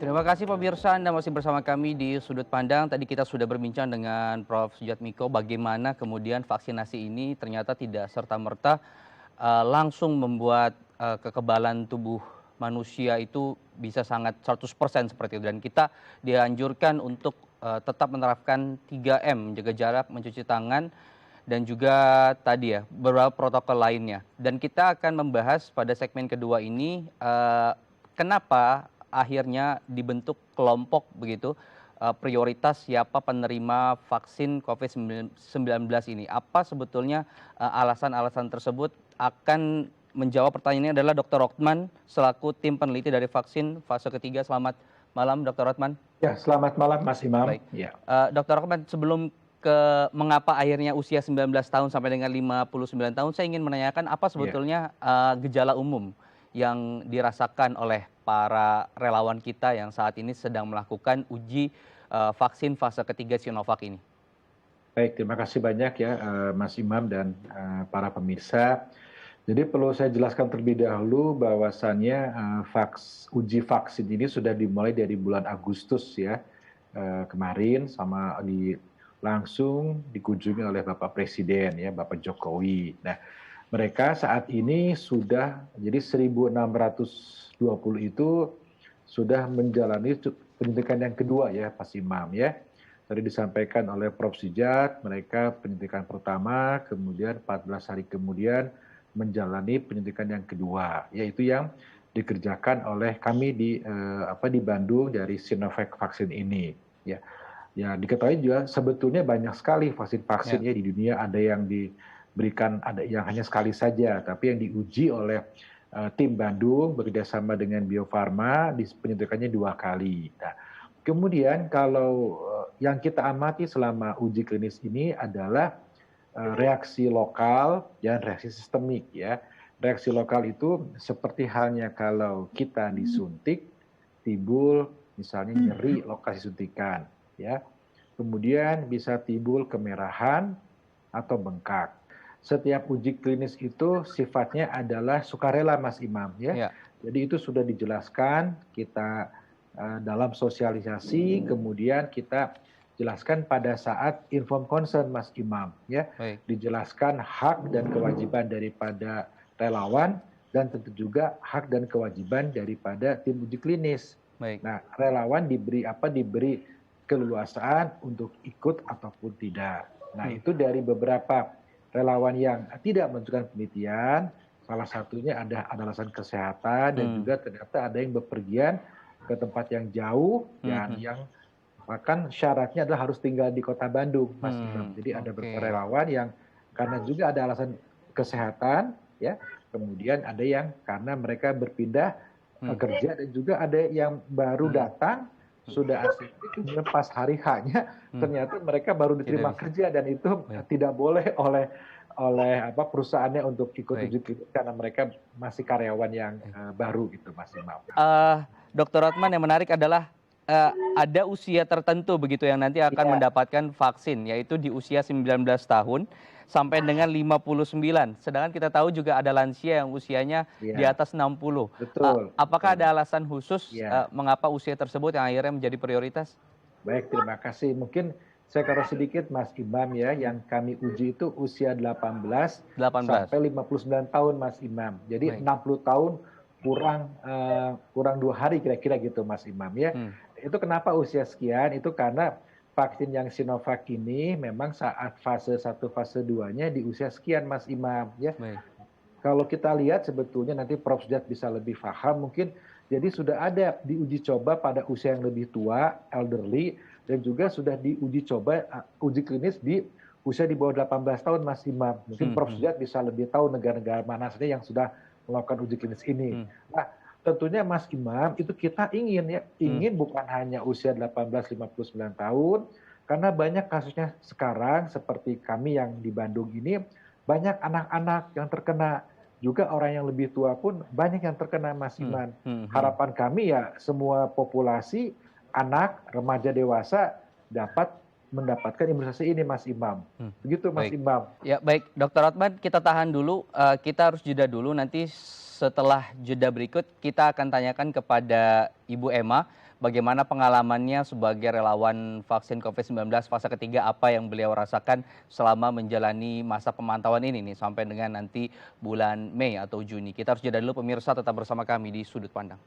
Terima kasih pemirsa, Anda masih bersama kami di Sudut Pandang. Tadi kita sudah berbincang dengan Prof. Sujatmiko bagaimana kemudian vaksinasi ini ternyata tidak serta-merta langsung membuat kekebalan tubuh manusia itu bisa sangat 100% seperti itu. Dan kita dianjurkan untuk tetap menerapkan 3M, menjaga jarak, mencuci tangan, dan juga tadi ya beberapa protokol lainnya. Dan kita akan membahas pada segmen kedua ini kenapa akhirnya dibentuk kelompok begitu prioritas siapa penerima vaksin COVID-19 ini. Apa sebetulnya alasan-alasan tersebut? Akan menjawab pertanyaan ini adalah Dr. Rokman selaku tim peneliti dari vaksin fase ketiga. Selamat malam Dr. Rokman. Ya, selamat malam Mas Imam. Baik. Ya. Dr. Rokman, sebelum mengapa akhirnya usia 19 tahun sampai dengan 59 tahun, saya ingin menanyakan apa sebetulnya gejala umum yang dirasakan oleh para relawan kita yang saat ini sedang melakukan uji vaksin fase ketiga Sinovac ini. Baik, terima kasih banyak ya Mas Imam dan para pemirsa. Jadi perlu saya jelaskan terlebih dahulu bahwasannya uji vaksin ini sudah dimulai dari bulan Agustus ya kemarin langsung dikunjungi oleh Bapak Presiden ya, Bapak Jokowi. Nah, mereka saat ini sudah jadi 1.620 itu sudah menjalani penyuntikan yang kedua ya, Pak Imam ya. Tadi disampaikan oleh Prof. Sujat, mereka penyuntikan pertama, kemudian 14 hari kemudian menjalani penyuntikan yang kedua, yaitu yang dikerjakan oleh kami di Bandung dari Sinovac vaksin ini. Ya, ya diketahui juga sebetulnya banyak sekali vaksin-vaksinnya di dunia, ada yang diberikan, ada yang hanya sekali saja, tapi yang diuji oleh tim Bandung bekerjasama dengan Bio Farma penyuntikannya 2 kali. Nah, kemudian kalau yang kita amati selama uji klinis ini adalah reaksi lokal dan reaksi sistemik ya. Reaksi lokal itu seperti halnya kalau kita disuntik, timbul misalnya nyeri lokasi suntikan ya. Kemudian bisa timbul kemerahan atau bengkak. Setiap uji klinis itu sifatnya adalah sukarela Mas Imam ya. Jadi itu sudah dijelaskan kita dalam sosialisasi, kemudian kita jelaskan pada saat inform consent Mas Imam ya. Dijelaskan hak dan kewajiban daripada relawan dan tentu juga hak dan kewajiban daripada tim uji klinis. Nah, relawan diberi keleluasaan untuk ikut ataupun tidak. Nah, itu dari beberapa relawan yang tidak menunjukkan penelitian, salah satunya ada alasan kesehatan dan juga ternyata ada yang bepergian ke tempat yang jauh dan yang bahkan syaratnya adalah harus tinggal di Kota Bandung, Mas Imam. Jadi ada beberapa relawan yang karena juga ada alasan kesehatan, ya. Kemudian ada yang karena mereka berpindah kerja dan juga ada yang baru datang sudah asik, kemudian pas hari H-nya ternyata mereka baru diterima kerja dan itu tidak boleh oleh perusahaannya untuk ikut uji klinis karena mereka masih karyawan yang baru gitu, Mas Imam. Dr. Rotman, yang menarik adalah ada usia tertentu begitu yang nanti akan mendapatkan vaksin, yaitu di usia 19 tahun sampai dengan 59. Sedangkan kita tahu juga ada lansia yang usianya di atas 60. Betul. Apakah ada alasan khusus mengapa usia tersebut yang akhirnya menjadi prioritas? Baik, terima kasih. Mungkin saya karo sedikit Mas Imam ya, yang kami uji itu usia 18 sampai 59 tahun Mas Imam. Jadi 60 tahun kurang 2 hari kira-kira gitu Mas Imam ya. Itu kenapa usia sekian? Itu karena vaksin yang Sinovac ini memang saat fase 1 fase 2-nya di usia sekian Mas Imam ya. Kalau kita lihat sebetulnya nanti Prof. Sujat bisa lebih paham mungkin, jadi sudah ada diuji coba pada usia yang lebih tua, elderly, dan juga sudah diuji coba uji klinis di usia di bawah 18 tahun Mas Imam. Mungkin Prof. Sujat bisa lebih tahu negara-negara mana saja yang sudah melakukan uji klinis ini. Nah, tentunya Mas Imam itu kita ingin bukan hanya usia 18-59 tahun, karena banyak kasusnya sekarang seperti kami yang di Bandung ini, banyak anak-anak yang terkena, juga orang yang lebih tua pun banyak yang terkena Mas Imam. Harapan kami ya semua populasi, anak, remaja, dewasa dapat mendapatkan imunisasi ini Mas Imam. Begitu Mas Imam. Ya baik, Dr. Rotman, kita tahan dulu, kita harus jeda dulu, nanti setelah jeda berikut kita akan tanyakan kepada Ibu Emma bagaimana pengalamannya sebagai relawan vaksin COVID-19 fase ketiga, apa yang beliau rasakan selama menjalani masa pemantauan ini nih sampai dengan nanti bulan Mei atau Juni. Kita harus jeda dulu pemirsa, tetap bersama kami di Sudut Pandang.